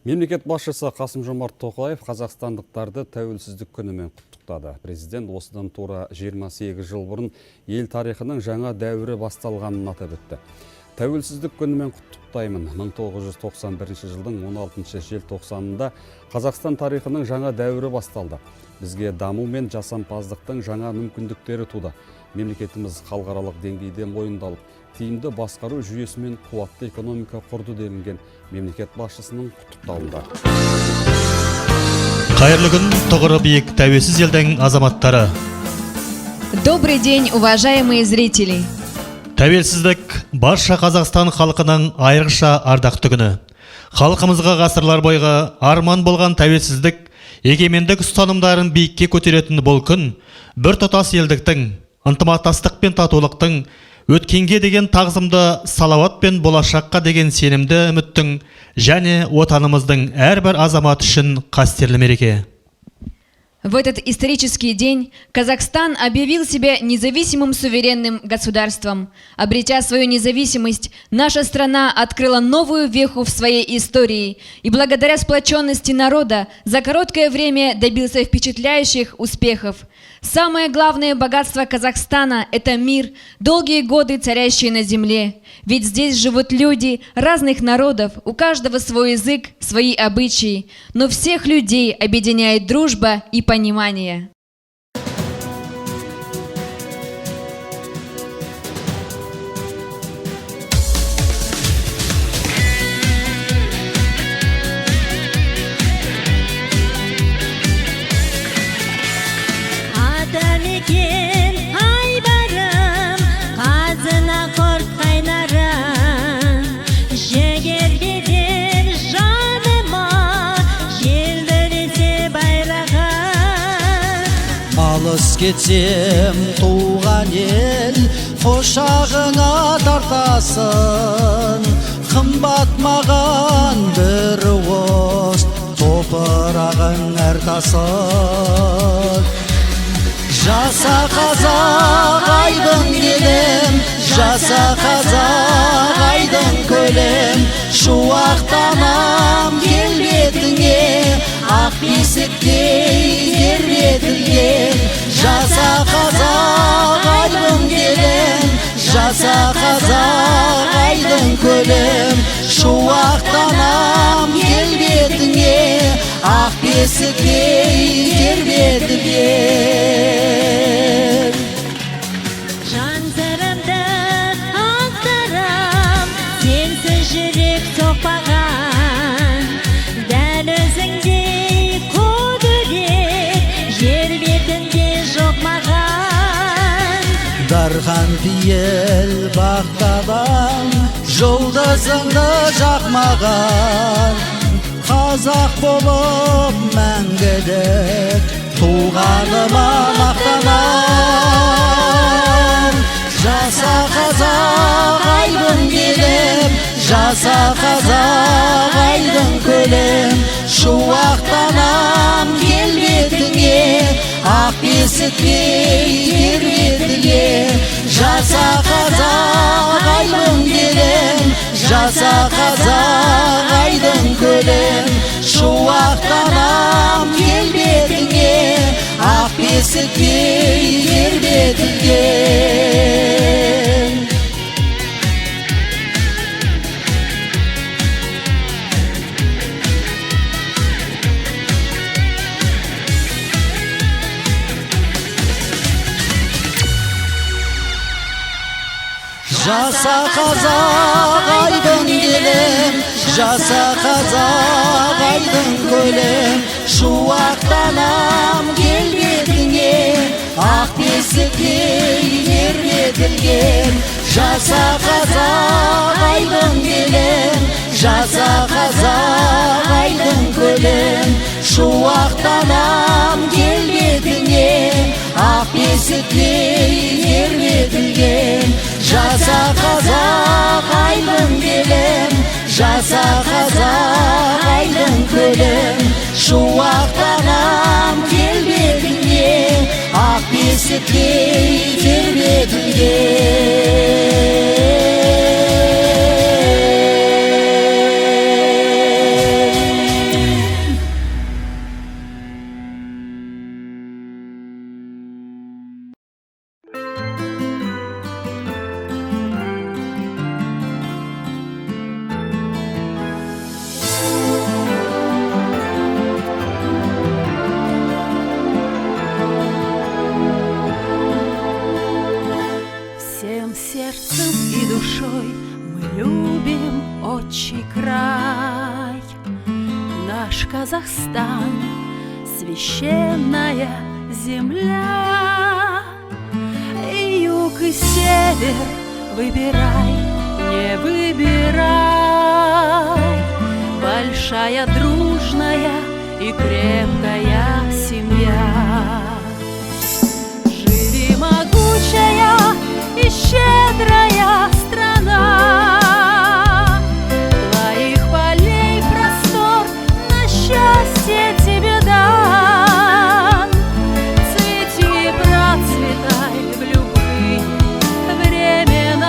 Мемлекет басшысы Қасым-Жомарт Тоқаев қазақстандықтарды тәуелсіздік күнімен құттықтады. Президент осыдан тура 28 жыл бұрын ел тарихының жаңа дәуірі басталғанын атап өтті. Тәуелсіздік күнімен құттықтаймын. 1991 жылдың 16 желтоқсанында Қазақстан тарихының жаңа дәуірі басталды. Бізге даму мен жасампаздықтың жаңа мүмкіндіктері туды. Мемлекетіміз халықаралық деңгейде мойындалып, тиімді басқару жүйесі мен қуатты экономика құрды делінген мемлекет басшысының құттықтауында. Қайырлы күн, тұғыры биік тәуелсіз елдің азаматтары. Добрый день, уважаемые зрители. Тәуелсіздік барша Қазақстан халқының айрықша ардақты күні. Халқымызға ғасырлар бойғы арман болған тәуелсіздік, егемендік ұстанымдарын биікке көтеретін бұл күн, бір тұтас елдіктің, ынтымақтастық пен татулықтың, өткенге деген тағзымды салауат пен болашаққа деген сенімді үміттің және отанымыздың әрбір азамат үшін қастерлі мереке. В этот исторический день Казахстан объявил себя независимым суверенным государством. Обретя свою независимость, наша страна открыла новую веху в своей истории и благодаря сплоченности народа за короткое время добился впечатляющих успехов. Самое главное богатство Казахстана – это мир, долгие годы царящий на земле. Ведь здесь живут люди разных народов, у каждого свой язык, свои обычаи, но всех людей объединяет дружба и понимание. Алыс кетсем туған ел, қошағына тартасын, қымбат маған бір уыс топырағың әртасын. Жаса қазақ айдын келем, жаса қазақ айдын көлем, шуақтанам келбетіңе, ақ бесіктей тербетілген. Жаса қазақ айдын келем, жаса қазақ айдын көлем, шуақтанам келбетіңе, ақ бесіктей тербетілген. Жансырымды ақтарам, сенсіз жүрек соқпаған, дәл өзіңдей құдірет жер бетінде жоқ маған. Дархан пейіл бақтабан, жұлдызыңды жақмаған, қазақ болып мәңгілік туғаныма мақтанам. Жаса қазақ айдын келем, жаса қазақ айдын көлем, шуақтанам келбетіңе, ақ бесіктей тербетілген. Жаса қазақ айдын келем, жаса қазақ айдын көлем, шуақтанам келбетіңе, ақ бесіктей тербетілген. Жаса қазақ айдын келем, жаса қазақ айдын көлем, шуақтанам келбетіңе, ақ бесіктей тербетілген. Жаса қазақ айдын келем, жаса қазақ айдын көлем, шуақтанам келбетіңе, ақ бесіктей тербетілген. Жаса қазақ айдын келем, жаса қазақ айдын көлем, шуақтанам келбетіңе, ақ бесіктей тербетілген. Наш Казахстан, священная земля, и юг, и север выбирай, не выбирай. Большая, дружная и крепкая семья. Живи, могучая и щедрая страна, твоих полей простор на счастье тебе дан. Цвети и процветай в любые времена,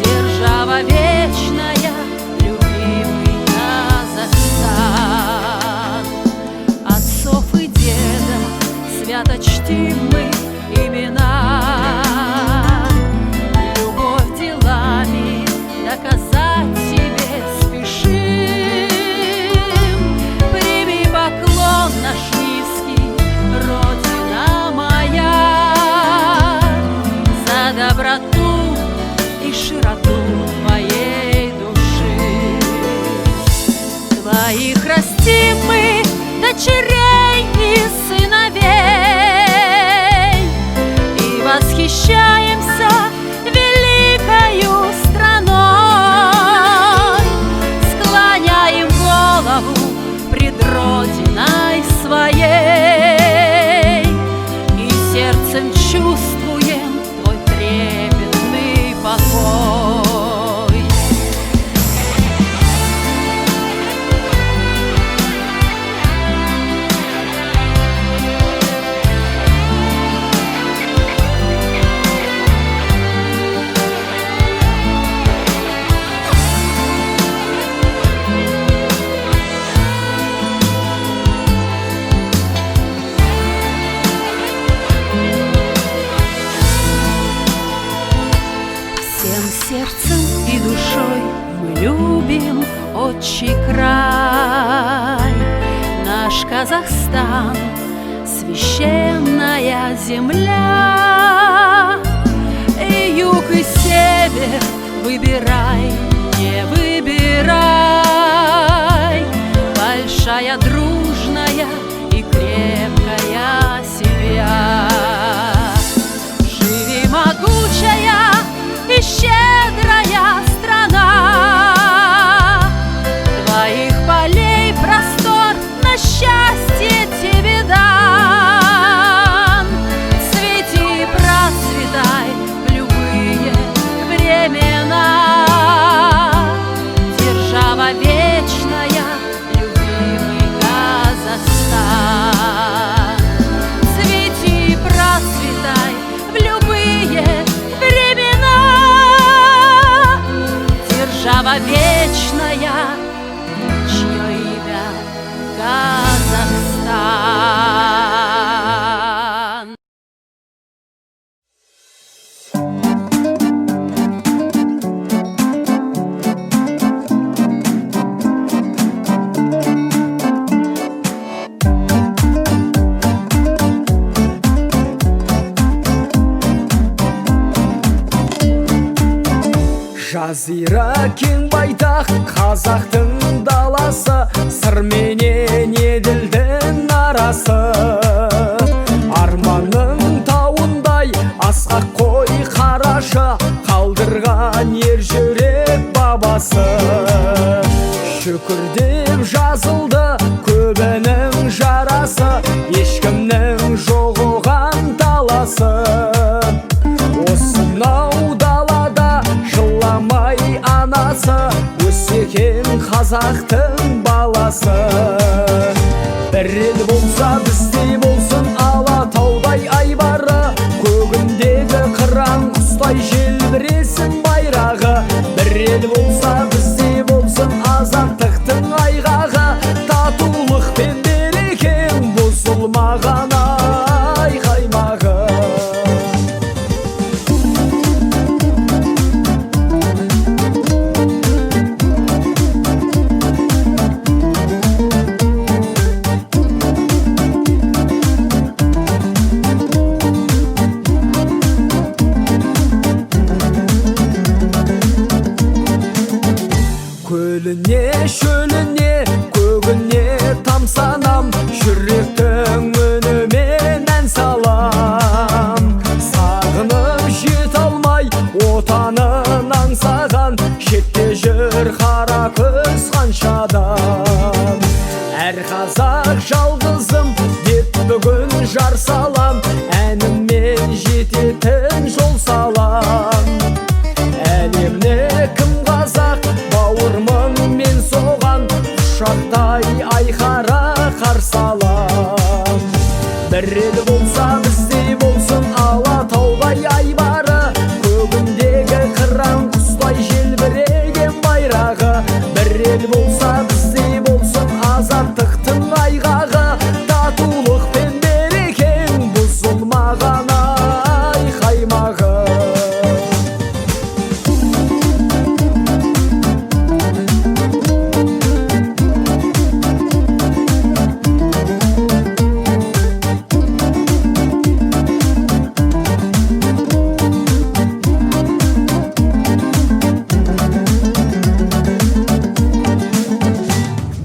держава вечная, любимый Казахстан. Отцов и дедов свято чтим мы имена, любовь делами доказать тебе спешим. Прими поклон наш низкий, Родина моя, за доброту и широту твоей души. Твоих растим мы, дочерей и сыновей, и восхищаемся великою страной. Склоняем голову пред Родиной своей и сердцем чувствуем твой трепетный покой. Всем сердцем и душой мы любим отчий край. Наш Казахстан, священная земля, и юг, и север выбирай, не выбирай. Большая, дружная и крепкая семья. Живи, могучая и щедрая страна, твоих полей простор на счастье тебе дан. Цвети и процветай в любые времена, держава вечная, любимый Казахстан. Цвети и процветай в любые времена, держава вечная, чье имя Казахстан. Жазира кең байтақ қазақтың даласы, сыр менен еділдің арасы. Арманның тауындай асқақ қой қарашы, қалдырған ер жүрек бабасы. Шүкір деп жазылды көбінің жарасы, ешкімнің жоқ оған таласы. Осынау далада жыламай анасы, өсекең қазақтың баласы. Бір ел болса біздей болсын алатаудай айбары, көгіндегі қыран құстай желбіресін байрағы. Бір ел болса біздей болсын азаттықтың айғағы, татулық пен берекең бұзылмаған ай қаймағы. шөліне көгіне тамсанам, жүректің үнімен ән салам. Сағынып жете алмай отанын аңсаған, шетте жүр қара көз қаншадан. Әр қазақ жалғызым деп бүгін жар салам, әніммен жететін жол салам. Әлемне кім қазақ, бауырмын мен соған, құшақтай айқара қарсы алам. Бір ел болса біздей болсын, Алатаудай айбары, көгіндегі қыран құстай желбіреген байрағы. Бір ел болса біздей болсын, азаттықтың айғағы, татулық пен берекең бұзылмаған ай қаймағы.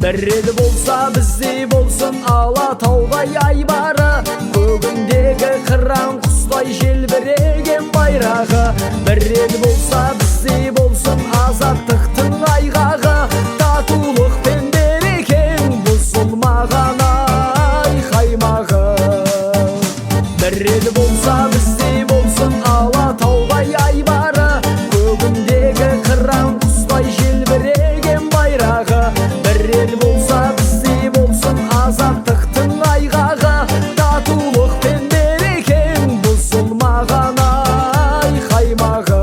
Бір ел болса біздей болсын, Алатаудай айбары, көгіндегі қыран құстай желбіреген байрағы. Бір ел болса біздей болсын, азаттықтың айғағы, татулық пен берекең бұзылмаған ай қаймағы. Бір ел болса біздей болсын, Алатаудай айбары, көгіндегі қыран құстай желбіреген байрағы. Бір ел болса біздей болсын, азаттықтың айғағы, татулық пен берекең бұзылмаған ай қаймағы.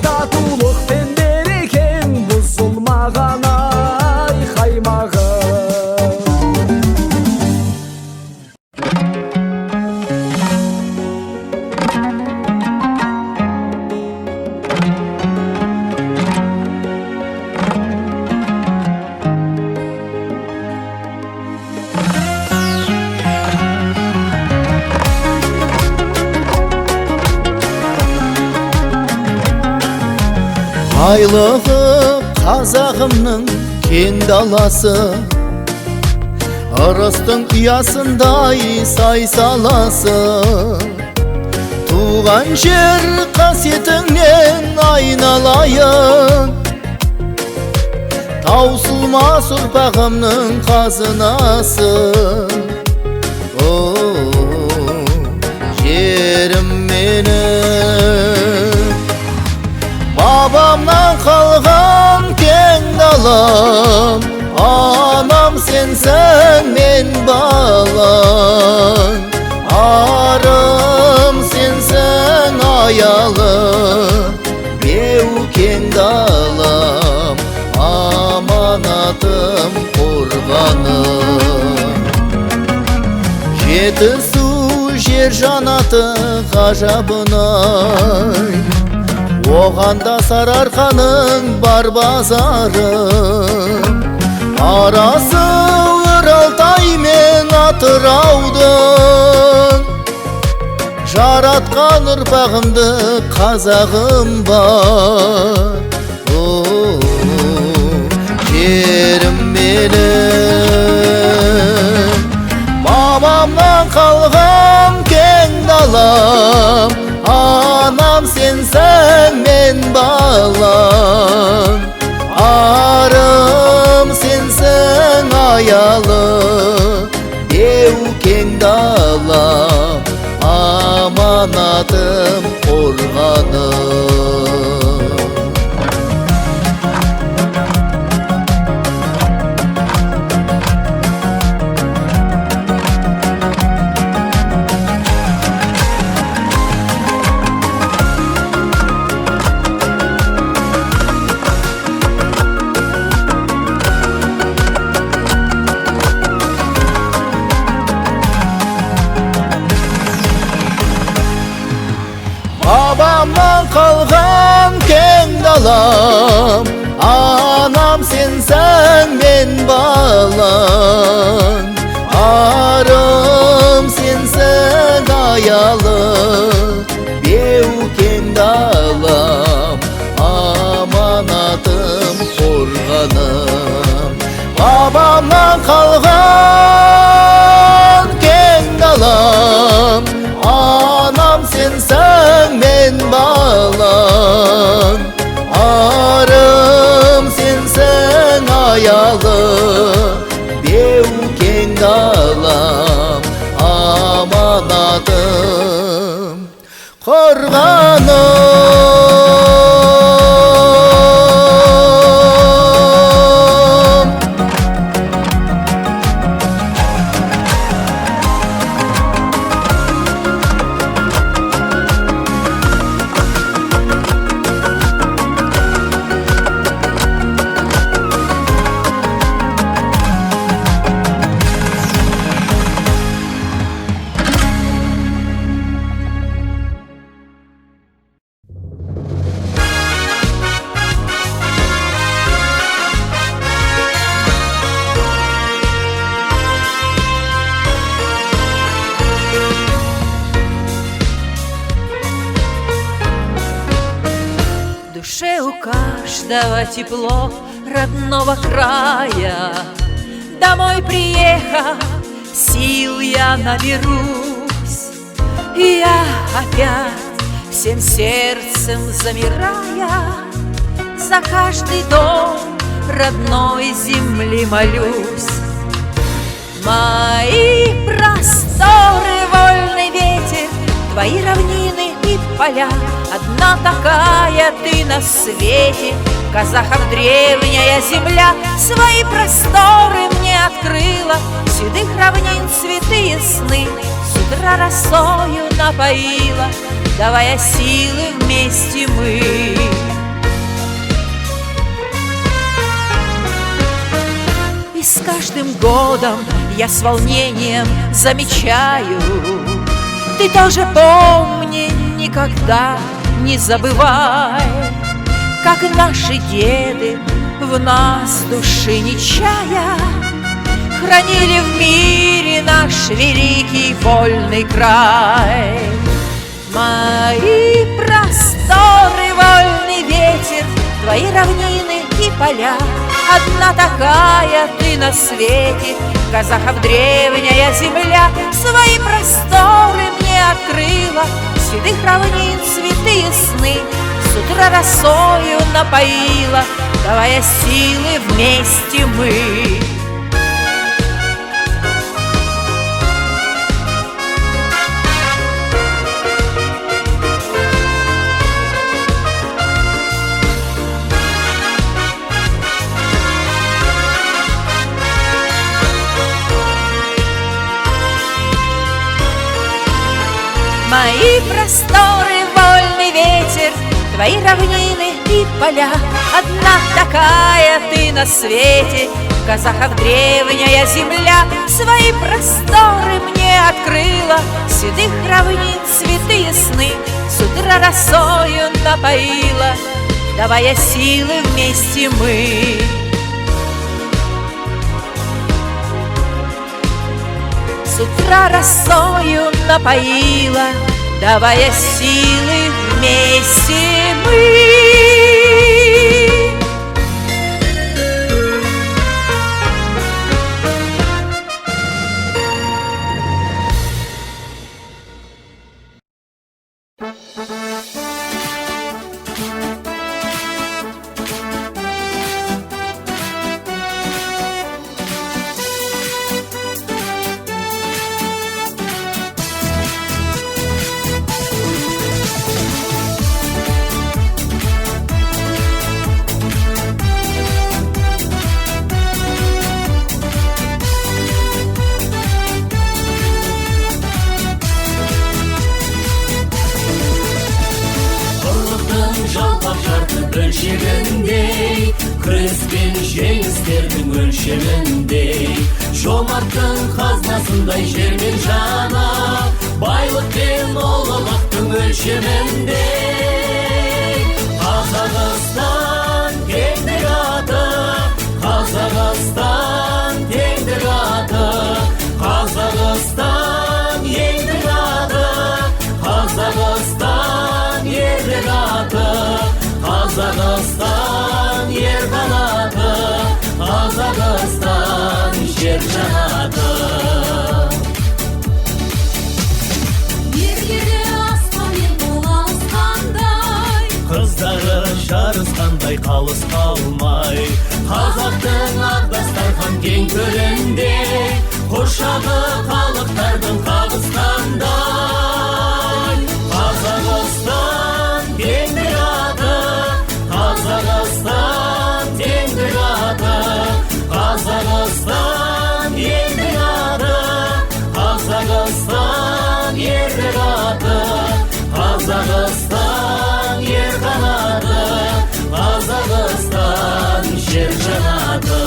Татулық пен берекең бұзылмаған ай қаймағы. Айлығы қазағымның кең даласы, ырыстың ұясындай сай саласы. Туған жер қасиетіңнен айналайын, таусылмас ұрпағымның қазынасы. Жерім менің, бабамнан қалған кең далам, анам сенсің мен балаң. Арым сенсің аялым, беу кең далам, аманатым қорғаным. Жетісу жер жанаты ғажабынай, оғанда сарыарқаның бар базары. Арасы Оралтай мен Атыраудың, жаратқан ұрпағымды қазағым бар. Жерім менің, бабамнан қалған кең далам, анам сенсің мен балаң. Арым сенсің аялым, беу кең далам, аманатым қорғаным. Babamdan қалған кең далам, анам сенсің мен балаң. Арым сенсің аялым, беу кең далам, аманатым қорғаным. Amman kalgan keng dalam, anam sensen men balam, arım sensen ayalım, bev keng dalam, amanadım korganım. В душе у каждого тепло родного края. Домой приехав, сил я наберусь, и я опять всем сердцем замирая за каждый дом родной земли молюсь. Мои просторы, вольный ветер, твои равнины и поля, одна такая ты на свете, казахов древняя земля. Свои просторы мне открыла, седых равнин цветы и сны, с утра росою напоила, давая силы вместе мы. И с каждым годом я с волнением замечаю, ты тоже помни, никогда не забывай, как наши деды в нас души не чая хранили в мире наш великий вольный край. Мои просторы, вольный ветер, твои равнины и поля, одна такая ты на свете, казахов древняя земля. Свои просторы мне открыла, седых равнин цветы и сны, с утра росою напоила, давая силы вместе мы. Мои просторы, вольный ветер, твои равнины и поля, одна такая ты на свете, казахов древняя земля. Свои просторы мне открыла, седых равнин цветы и сны, с утра росою напоила, давая силы вместе мы. С утра росою напоила, давая силы вместе мы. Өлшеміндей, күрес пен жеңістердің өлшеміндей, жомарттың қазынасындай жер мен жана, байлық пен ұлылықтың өлшеміндей. Қазақстан теңдік аты, Қазақстан теңдік аты, Қазақстан еңдік аты, Қазақстан ерлік аты, Қазақстан ер қанаты, Қазақстан қалай қалыс қалмай. Қазақтың ақ дастархан кең төрінде, қоршағы халықтардың қабысқандай. Қазақстан теңдік аты, Қазақстан теңдік аты, Қазақстан елдік аты, Қазақстан ерлік аты, Қазақстан ер қанаты, Қазақстан жер жанаты.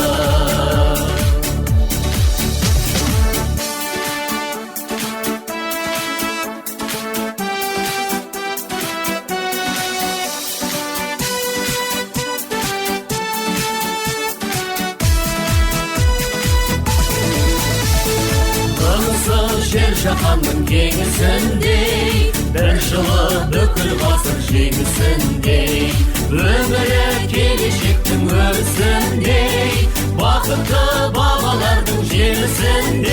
Жер жаһанның кеңісіндей, бір жылы бүкіл ғасыр жеңісіндей, өмірі келешектің өрісіндей, бақытты бабалардың желісіндей.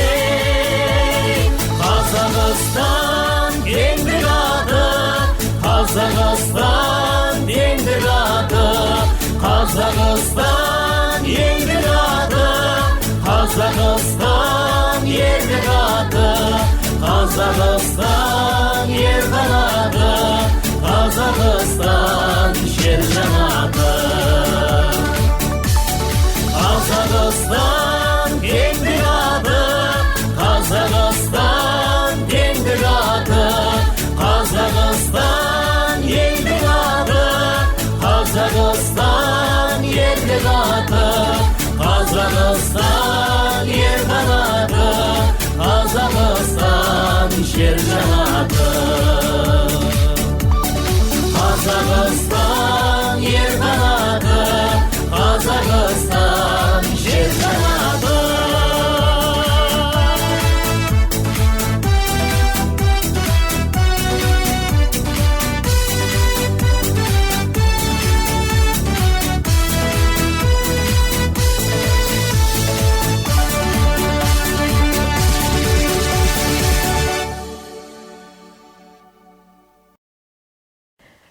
Қазақстан теңдік аты, Қазақстан теңдік аты, Қазақстан елдік аты, Қазақстан ерлік аты, Қазақстан ер қанаты, Қазақстан жер жанаты. Қазақстан теңдік аты, Қазақстан теңдік аты, Қазақстан елдік аты, Қазақстан ерлік аты, Қазақстан ер қанаты, Қазақстан жер жанаты. Қазақстан ер қанаты, Қазақстан жер жанаты.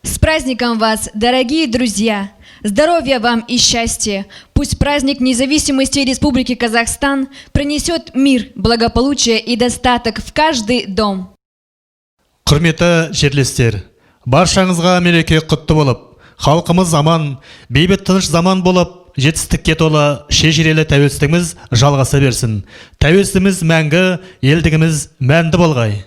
С праздником вас, дорогие друзья! Здоровья вам и счастья! Пусть праздник независимости Республики Казахстан принесет мир, благополучие и достаток в каждый дом. Құрметті жерлестер, баршаңызға мереке құтты болып, халқымыз аман, бейбіт тыныш заман болып, жетістікке толы шежірелі тәуелсіздігіміз жалғаса берсін. Тәуелсіздігіміз мәңгі, елдігіміз мәнді болғай.